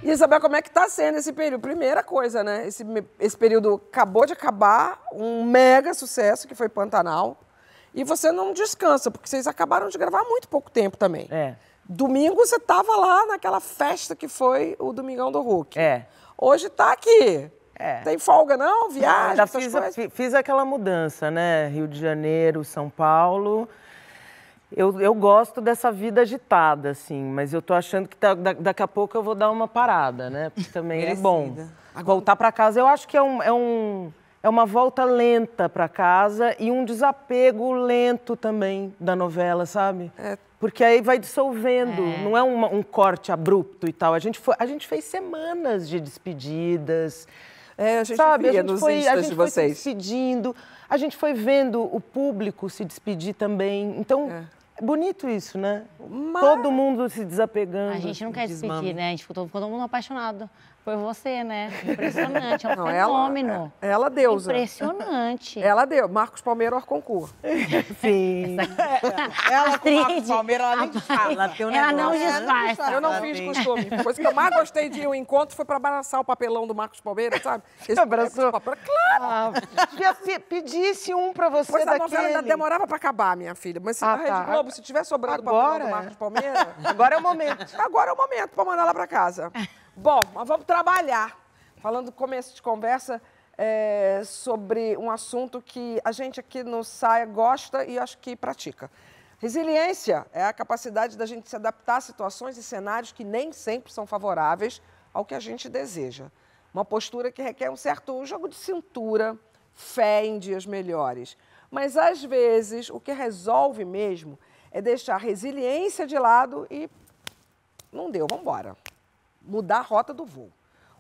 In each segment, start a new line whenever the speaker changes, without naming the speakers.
E, Isabel, como é que tá sendo esse período? Primeira coisa, né? Esse período acabou de acabar, um mega sucesso que foi Pantanal. E você não descansa, porque vocês acabaram de gravar há muito pouco tempo também.
É.
Domingo você tava lá naquela festa que foi o Domingão do Hulk.
É.
Hoje tá aqui.
É.
Tem folga não? Viagem,
Já
essas coisas?
fiz aquela mudança, né? Rio de Janeiro, São Paulo. Eu gosto dessa vida agitada, assim, mas eu tô achando que daqui a pouco eu vou dar uma parada, né? Porque também é bom. Voltar para casa, eu acho que é uma volta lenta para casa e um desapego lento também da novela, sabe? Porque aí vai dissolvendo, não é um corte abrupto e tal. A gente fez semanas de despedidas.
A gente
sabe,
via nos instas de vocês.
Se despedindo, a gente foi vendo o público se despedir também. Então, é bonito isso, né? Todo mundo se desapegando.
A gente não quer despedir, né? A gente ficou todo mundo apaixonado por você, né? Impressionante, é um fenômeno.
Ela deusa.
Impressionante.
Ela deu. Marcos Palmeira, Orconcourt.
Sim.
Ela com o Marcos Palmeira, ela nem fala.
Ela não disfarça.
Eu não fiz costume. A coisa que eu mais gostei de ir ao encontro foi para abraçar o papelão do Marcos Palmeira, sabe?
Você abraçou?
Claro!
Pedisse um para você
Pois
daquele.
a novela ainda demorava para acabar, minha filha. Mas se na Rede Globo, se tiver sobrando o papelão do Marcos Palmeira...
Agora é o momento.
Agora é o momento para mandar ela para casa. Bom, mas vamos trabalhar. Falando do começo de conversa sobre um assunto que a gente aqui no Saia gosta e acho que pratica. Resiliência é a capacidade da gente se adaptar a situações e cenários que nem sempre são favoráveis ao que a gente deseja. Uma postura que requer um certo jogo de cintura, fé em dias melhores. Mas, às vezes, o que resolve mesmo é deixar a resiliência de lado e não deu, vamos embora. Mudar a rota do voo.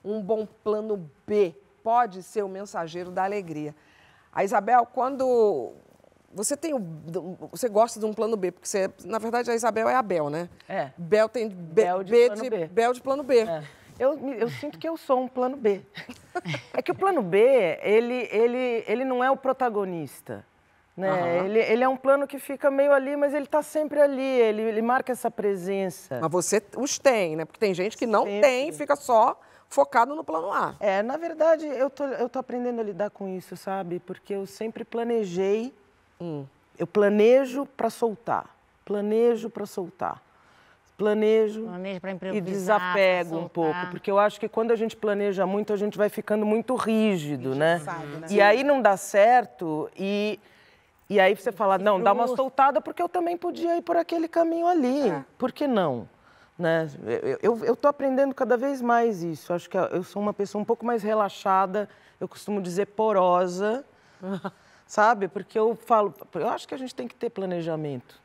Um bom plano B pode ser o mensageiro da alegria. A Isabel, quando você gosta de um plano B, porque você, na verdade a Isabel é a Bel, né? Bel tem Bel de plano B.
Eu sinto que eu sou um plano B. É que o plano B, ele não é o protagonista. Né? Ele é um plano que fica meio ali, mas ele está sempre ali, ele marca essa presença.
Mas você os tem, né? Porque tem gente que não tem, fica só focado no plano A.
Na verdade, eu tô aprendendo a lidar com isso, sabe? Porque eu sempre planejei, eu planejo para soltar, planejo para soltar. Planejo e desapego um pouco, porque eu acho que quando a gente planeja muito, a gente vai ficando muito rígido, né? E aí não dá certo e aí você fala, não, dá uma soltada, porque eu também podia ir por aquele caminho ali. Por que não? Né? Eu tô aprendendo cada vez mais isso. Acho que eu sou uma pessoa um pouco mais relaxada, eu costumo dizer porosa, sabe? Porque eu acho que a gente tem que ter planejamento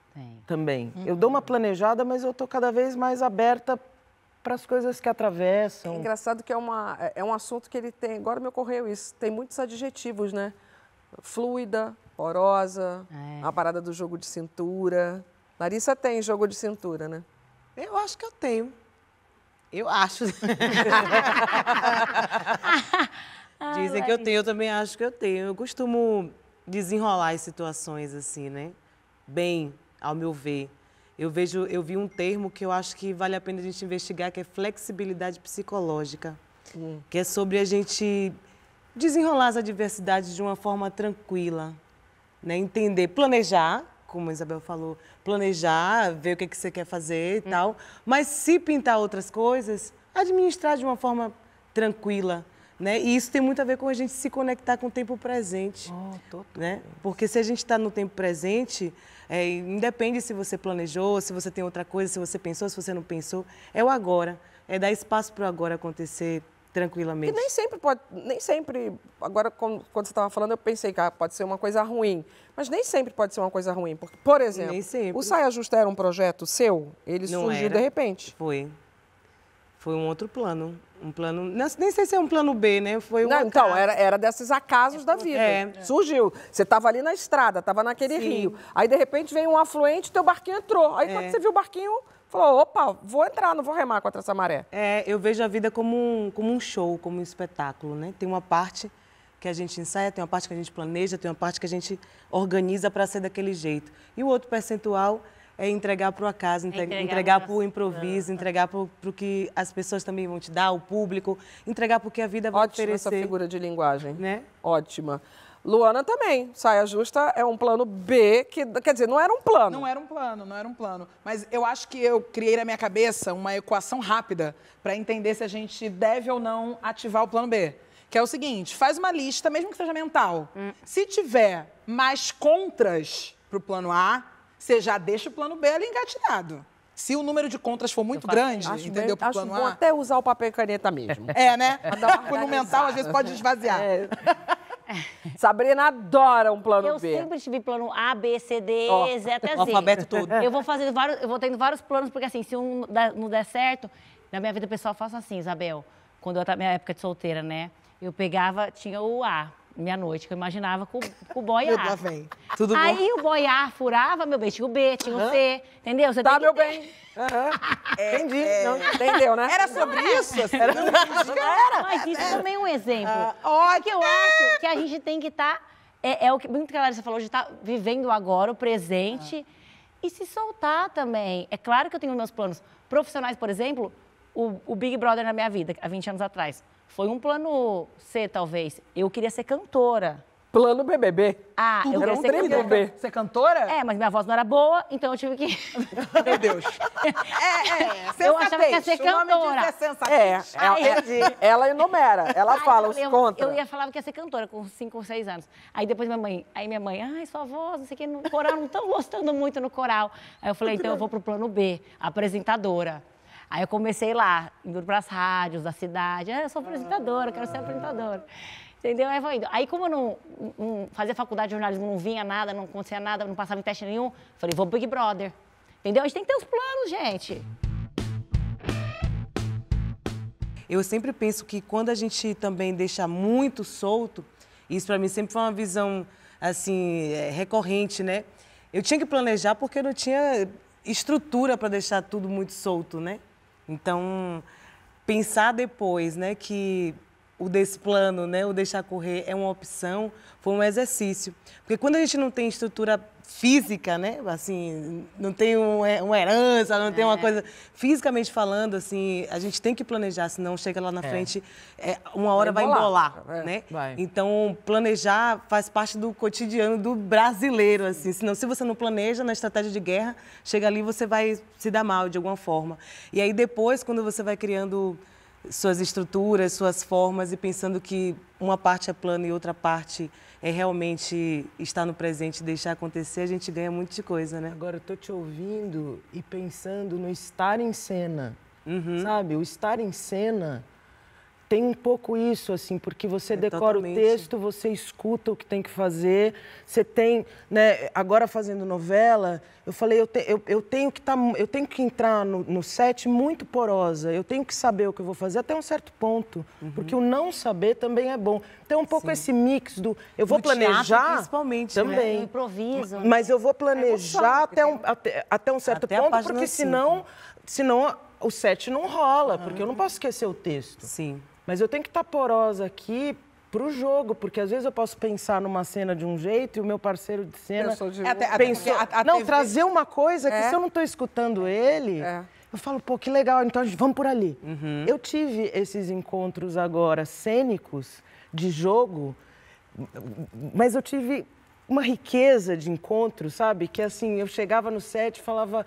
também. Eu dou uma planejada, mas eu tô cada vez mais aberta para as coisas que atravessam.
É engraçado que é um assunto que ele tem, agora me ocorreu isso, tem muitos adjetivos, né? Fluida, porosa, a parada do jogo de cintura. Larissa tem jogo de cintura, né?
Eu acho que eu tenho. Eu acho. Dizem que eu tenho, eu também acho que eu tenho. Eu costumo desenrolar as situações assim, né? Bem, ao meu ver. Eu vi um termo que eu acho que vale a pena a gente investigar, que é flexibilidade psicológica. Que é sobre a gente desenrolar as adversidades de uma forma tranquila, né? Entender, planejar, como a Isabel falou, planejar, ver o que você quer fazer e tal, mas se pintar outras coisas, administrar de uma forma tranquila, né? E isso tem muito a ver com a gente se conectar com o tempo presente, né? Porque se a gente está no tempo presente, independe se você planejou, se você tem outra coisa, se você pensou, se você não pensou, é o agora, é dar espaço para o agora acontecer tranquilamente.
E nem sempre, agora quando você estava falando, eu pensei que pode ser uma coisa ruim, mas nem sempre pode ser uma coisa ruim, porque, por exemplo, o Saia Justa era um projeto seu, ele surgiu de repente.
Foi um outro plano, nem sei se é um plano B, né? Foi um
então, era desses acasos da vida. Surgiu, você estava ali na estrada, estava naquele rio, aí de repente vem um afluente, teu barquinho entrou, aí quando você viu o barquinho, falou, opa, vou entrar, não vou remar contra essa maré.
Eu vejo a vida como um show, como um espetáculo, né? Tem uma parte que a gente ensaia, tem uma parte que a gente planeja, tem uma parte que a gente organiza para ser daquele jeito. E o outro percentual é entregar para o acaso, entregar para o improviso, entregar para o que as pessoas também vão te dar, o público, entregar para o que a vida vai oferecer.
Ótima essa figura de linguagem.
Né?
Ótima. Luana também. Saia justa é um plano B, que quer dizer, não era um plano.
Não era um plano. Mas eu acho que eu criei na minha cabeça uma equação rápida para entender se a gente deve ou não ativar o plano B. Que é o seguinte, faz uma lista, mesmo que seja mental. Se tiver mais contras pro plano A, você já deixa o plano B ali engatilhado. Se o número de contras for muito grande, entendeu, pro plano
A? Acho bom até usar o papel e caneta mesmo.
É, né? No mental, às vezes, pode esvaziar.
Sabrina adora um plano
B. Eu sempre tive plano A, B, C, D, E, Z até Z.
O alfabeto todo.
Eu vou tendo vários planos, porque assim, se um não der certo, na minha vida pessoal eu faço assim, Isabel, quando eu estava na minha época de solteira, né? Eu pegava, tinha o A, meia-noite, que eu imaginava com o boy A.
Tudo bom?
Aí o boy A furava, meu bem, tinha o B, tinha o C, entendeu? Você
tá, meu bem. Entendi. Não, entendeu, né?
Era sobre isso?
Mas isso também é um exemplo. Porque eu acho que a gente tem que estar... É o que muito que a Larissa falou, de estar vivendo agora, o presente, e se soltar também. É claro que eu tenho meus planos profissionais, por exemplo, o Big Brother na minha vida, há 20 anos atrás. Foi um plano C, talvez. Eu queria ser cantora.
Plano BBB.
Ah, eu
era
queria ser cantora.
Ser cantora?
É, mas minha voz não era boa, então eu tive que...
Meu Deus.
Eu achava que ia ser cantora.
Ela enumera, ela fala os contras.
Eu ia falar que ia ser cantora com 5 ou 6 anos. Aí depois minha mãe, ai, sua voz, não sei o que, no coral, não estão gostando muito no coral. Aí eu falei, então eu vou pro plano B, apresentadora. Aí eu comecei lá, indo para as rádios da cidade. Eu sou apresentadora, quero ser apresentadora. Entendeu? Aí vou indo. Aí, como eu não fazia faculdade de jornalismo, não vinha nada, não acontecia nada, não passava em teste nenhum, falei, vou pro Big Brother. Entendeu? A gente tem que ter os planos, gente.
Eu sempre penso que quando a gente também deixa muito solto, isso para mim sempre foi uma visão, assim, recorrente, né? Eu tinha que planejar porque eu não tinha estrutura para deixar tudo muito solto, né? Então, pensar depois, né, que o desse plano, né, o deixar correr é uma opção, foi um exercício. Porque quando a gente não tem estrutura física, né, assim, não tem uma herança, não tem uma coisa... Fisicamente falando, assim, a gente tem que planejar, senão chega lá na frente, uma hora vai embolar, né?
Vai.
Então, planejar faz parte do cotidiano do brasileiro, assim. Senão, se você não planeja na estratégia de guerra, chega ali você vai se dar mal de alguma forma. E aí, depois, quando você vai criando suas estruturas, suas formas e pensando que uma parte é plano e outra parte é realmente estar no presente e deixar acontecer, a gente ganha muito de coisa, né?
Agora, eu tô te ouvindo e pensando no estar em cena, sabe? O estar em cena tem um pouco isso, assim, porque você decora
totalmente.
O texto, você escuta o que tem que fazer, você tem, né? Agora fazendo novela, eu falei, eu tenho que entrar no set muito porosa, eu tenho que saber o que eu vou fazer até um certo ponto, porque o não saber também é bom. Então, um pouco esse mix do... Eu vou planejar...
Teatro, principalmente,
também.
Né? Improviso.
Mas eu vou planejar até um certo ponto, porque senão o set não rola, porque eu não posso esquecer o texto.
Sim.
Mas eu tenho que estar porosa aqui pro jogo, porque às vezes eu posso pensar numa cena de um jeito e o meu parceiro de cena pensou... Não, trazer uma coisa que se eu não estou escutando ele, eu falo, pô, que legal, então vamos por ali. Eu tive esses encontros agora cênicos de jogo, mas eu tive uma riqueza de encontros, sabe? Que assim, eu chegava no set e falava,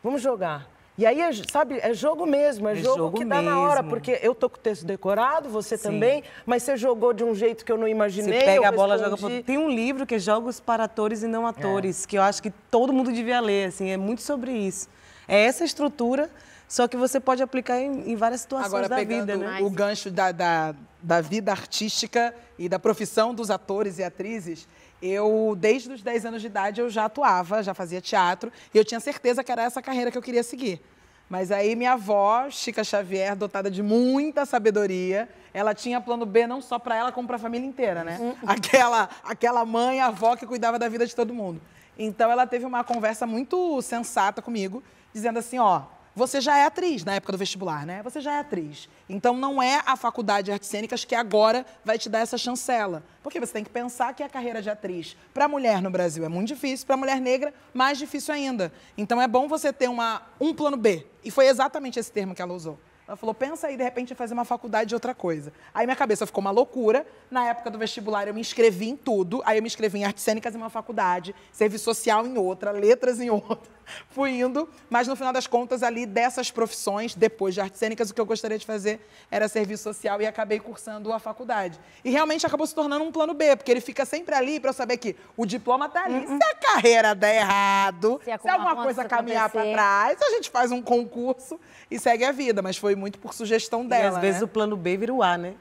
vamos jogar. E aí, sabe, é jogo mesmo, é jogo que dá na hora, porque eu tô com o texto decorado, você também, mas você jogou de um jeito que eu não imaginei.
Você pega a bola, joga pro... Tem um livro que é Jogos para Atores e Não Atores, que eu acho que todo mundo devia ler, assim, é muito sobre isso. É essa estrutura, só que você pode aplicar em várias situações da vida, né?
O gancho da vida artística e da profissão dos atores e atrizes, eu, desde os 10 anos de idade, eu já atuava, já fazia teatro, e eu tinha certeza que era essa carreira que eu queria seguir. Mas aí minha avó, Chica Xavier, dotada de muita sabedoria, ela tinha plano B não só para ela, como para a família inteira, né? Aquela mãe, avó que cuidava da vida de todo mundo. Então ela teve uma conversa muito sensata comigo, dizendo assim, ó, você já é atriz na época do vestibular, né? Você já é atriz. Então, não é a faculdade de artes cênicas que agora vai te dar essa chancela. Porque você tem que pensar que a carreira de atriz para mulher no Brasil é muito difícil, para mulher negra, mais difícil ainda. Então, é bom você ter um plano B. E foi exatamente esse termo que ela usou. Ela falou, pensa aí, de repente, em fazer uma faculdade de outra coisa. Aí minha cabeça ficou uma loucura. Na época do vestibular, eu me inscrevi em tudo. Aí eu me inscrevi em artes cênicas em uma faculdade, serviço social em outra, letras em outra. Fui indo, mas no final das contas, ali dessas profissões, depois de artes cênicas, o que eu gostaria de fazer era serviço social e acabei cursando a faculdade. E realmente acabou se tornando um plano B, porque ele fica sempre ali para eu saber que o diploma tá ali. Se a carreira der errado, se alguma coisa caminhar para trás, a gente faz um concurso e segue a vida. Mas foi muito por sugestão dela,
E às vezes o plano B vira o A, né?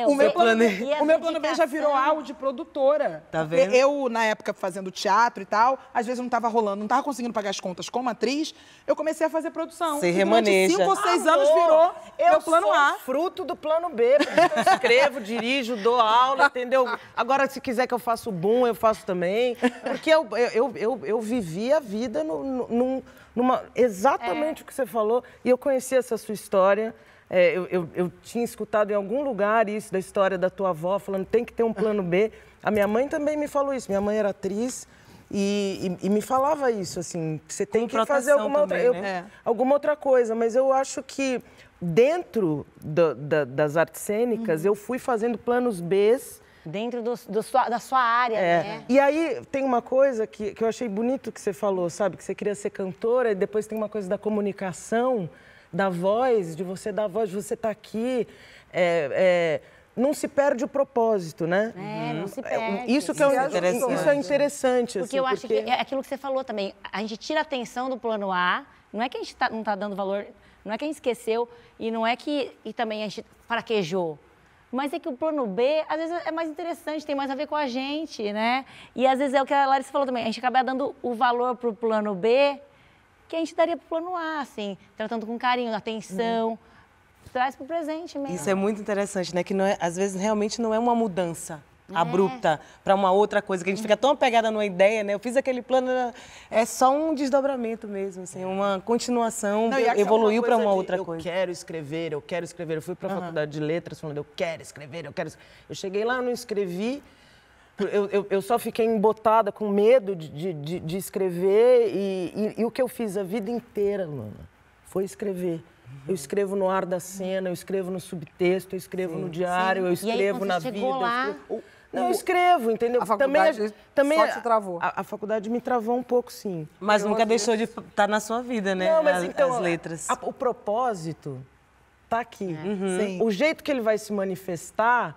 O meu plano B já virou A, o de produtora.
Tá vendo?
Eu, na época, fazendo teatro e tal, às vezes não estava rolando, não estava conseguindo pagar as contas como atriz, eu comecei a fazer produção.
Você
e durante
remaneja.
5 ou 6 anos virou meu plano A.
Eu sou fruto do plano B, porque eu escrevo, dirijo, dou aula, entendeu? Agora, se quiser que eu faça o boom, eu faço também. Porque eu vivi a vida exatamente o que você falou, e eu conheci essa sua história. Eu tinha escutado em algum lugar isso da história da tua avó, falando tem que ter um plano B. A minha mãe também me falou isso. Minha mãe era atriz e me falava isso, assim, você tem que fazer alguma outra coisa. Mas eu acho que dentro das artes cênicas, eu fui fazendo planos Bs.
Dentro da sua área, né?
E aí tem uma coisa que eu achei bonito que você falou, sabe? Que você queria ser cantora e depois tem uma coisa da comunicação, da voz, de você dar voz, de você estar aqui. Não se perde o propósito, né?
Não se perde.
Isso é interessante.
Porque eu acho que é aquilo que você falou também. A gente tira a atenção do plano A, não é que a gente não está dando valor, não é que a gente esqueceu e não é que também a gente fraquejou. Mas é que o plano B, às vezes, é mais interessante, tem mais a ver com a gente, né? E às vezes é o que a Larissa falou também, a gente acaba dando o valor para o plano B que a gente daria para o plano A, assim, tratando com carinho, atenção, traz para o presente mesmo.
Isso é muito interessante, né? Que não é, às vezes realmente não é uma mudança abrupta para uma outra coisa, que a gente fica tão apegada numa ideia, né? Eu fiz aquele plano, é só um desdobramento mesmo, assim, uma continuação, evoluiu para uma outra coisa.
Eu quero escrever. Eu fui para a faculdade de letras falando, eu quero escrever. Eu cheguei lá, não escrevi, eu só fiquei embotada com medo de escrever e o que eu fiz a vida inteira, Luana, foi escrever. Eu escrevo no ar da cena, eu escrevo no subtexto, eu escrevo no diário, eu escrevo na vida. Eu escrevo, entendeu?
A faculdade também só te travou.
A faculdade me travou um pouco, sim.
Mas nunca deixou de estar na sua vida, né?
Não, mas então,
as letras.
O propósito está aqui. O jeito que ele vai se manifestar,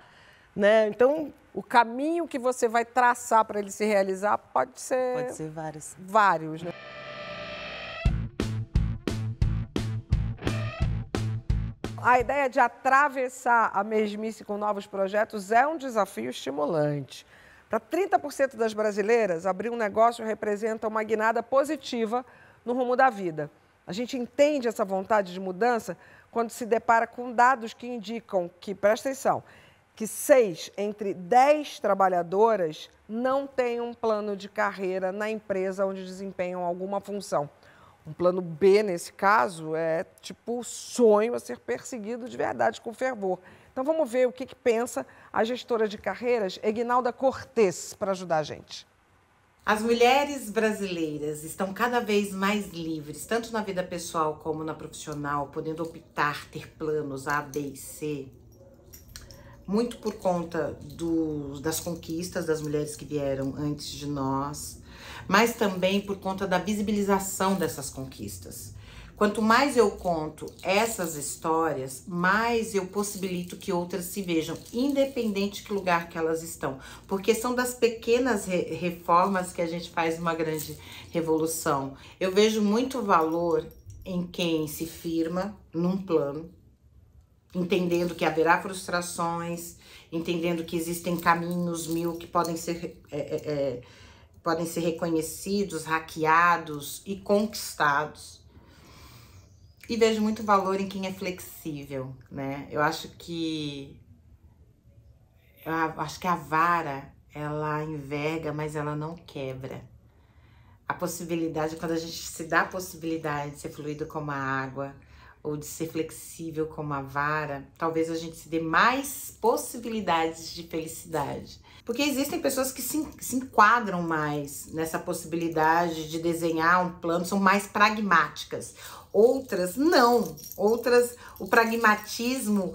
né? Então,
o caminho que você vai traçar para ele se realizar pode ser vários, né? A ideia de atravessar a mesmice com novos projetos é um desafio estimulante. Para 30% das brasileiras, abrir um negócio representa uma guinada positiva no rumo da vida. A gente entende essa vontade de mudança quando se depara com dados que indicam que, presta atenção, que 6 entre 10 trabalhadoras não têm um plano de carreira na empresa onde desempenham alguma função. Um plano B, nesse caso, é tipo o sonho a ser perseguido de verdade, com fervor. Então, vamos ver o que pensa a gestora de carreiras, Egnalda Cortez, para ajudar a gente.
As mulheres brasileiras estão cada vez mais livres, tanto na vida pessoal como na profissional, podendo optar, ter planos A, B e C, muito por conta das conquistas das mulheres que vieram antes de nós, mas também por conta da visibilização dessas conquistas. Quanto mais eu conto essas histórias, mais eu possibilito que outras se vejam, independente de que lugar que elas estão. Porque são das pequenas reformas que a gente faz uma grande revolução. Eu vejo muito valor em quem se firma num plano, entendendo que haverá frustrações, entendendo que existem caminhos mil que podem ser reconhecidos, hackeados e conquistados. E vejo muito valor em quem é flexível, né? Eu acho que a vara, ela enverga, mas ela não quebra. a possibilidade, quando a gente se dá a possibilidade de ser fluido como a água, ou de ser flexível como a vara, talvez a gente se dê mais possibilidades de felicidade. Porque existem pessoas que se enquadram mais nessa possibilidade de desenhar um plano, são mais pragmáticas. Outras não. Outras, o pragmatismo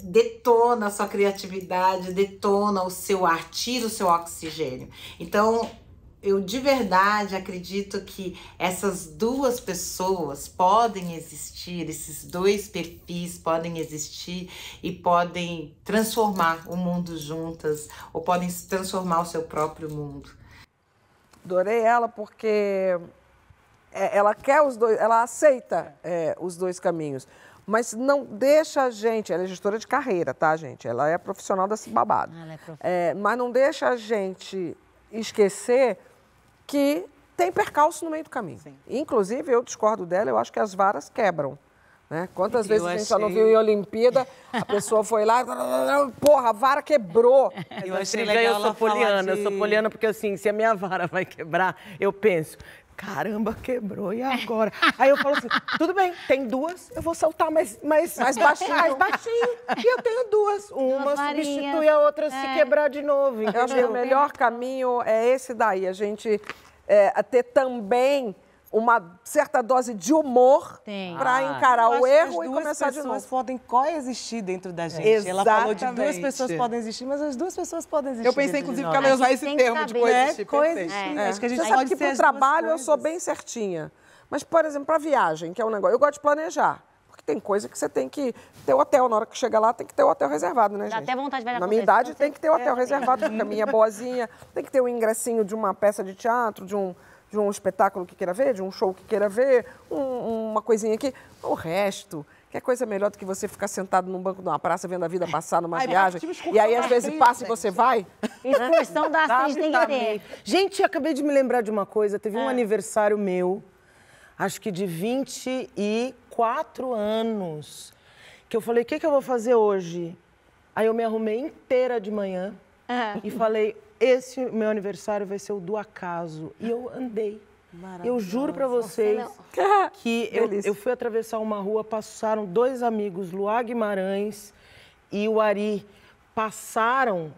detona a sua criatividade, detona o seu ar, tira o seu oxigênio. Então, eu de verdade acredito que essas duas pessoas podem existir, esses dois perfis podem existir e podem transformar o mundo juntas, ou podem transformar o seu próprio mundo.
Adorei ela porque ela quer os dois, ela aceita os dois caminhos, mas não deixa a gente, ela é gestora de carreira, tá, gente? Ela é profissional desse babado. Mas não deixa a gente esquecer que tem percalço no meio do caminho. Sim. Inclusive, eu discordo dela, eu acho que as varas quebram. Né? Quantas vezes a gente já não viu em Olimpíada, a pessoa foi lá, porra, a vara quebrou.
Eu achei legal, eu sou poliana porque assim, se a minha vara vai quebrar, eu penso, caramba, quebrou, e agora? Aí eu falo assim, tudo bem, tem duas, eu vou saltar mais baixinho. E eu tenho duas. Uma substitui a outra se quebrar de novo.
Eu acho que o melhor caminho é esse daí, a gente ter também uma certa dose de humor para encarar o erro e começar de novo.
As duas pessoas podem coexistir dentro da gente.
Exatamente.
Ela falou de duas pessoas podem existir, mas as duas pessoas podem existir.
Eu pensei, inclusive, que ela ia usar esse termo de coexistir.
Coexistir. Acho que a gente
Você
pode
sabe que para o trabalho eu sou bem certinha. Mas, por exemplo, para viagem, que é um negócio, eu gosto de planejar. Porque tem coisa que você tem que ter hotel. Na hora que chega lá, tem que ter o hotel reservado, né, gente?
Dá até vontade de ver.
Na minha idade, tem que ter o hotel reservado, porque a minha é boazinha. Tem que ter o ingressinho de uma peça de teatro, de um espetáculo que queira ver, de um show que queira ver, uma coisinha aqui. O resto, que é coisa melhor do que você ficar sentado num banco de uma praça vendo a vida passar numa viagem. E aí, às vezes, passa e você vai.
Excursão da atriz tem que ter.
Gente, acabei de me lembrar de uma coisa. Teve um aniversário meu, acho que de 24 anos, que eu falei, o que eu vou fazer hoje? Aí eu me arrumei inteira de manhã e falei, esse meu aniversário vai ser o do acaso. E eu andei. Eu juro pra vocês que eu fui atravessar uma rua, passaram dois amigos, Luá Guimarães e o Ari, passaram,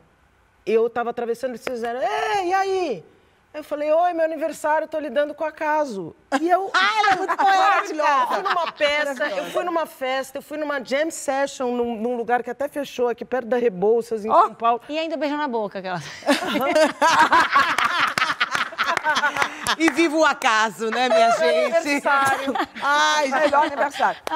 eu estava atravessando, eles fizeram, ei, e aí? Eu falei, oi, meu aniversário, tô lidando com o acaso. E eu...
ela é muito poética!
Eu fui numa peça, eu fui numa festa, eu fui numa jam session num lugar que até fechou, aqui perto da Rebouças, em São Paulo.
E ainda beijou na boca, aquela...
E viva o acaso, né, minha gente?
Aniversário.
Ai, melhor aniversário.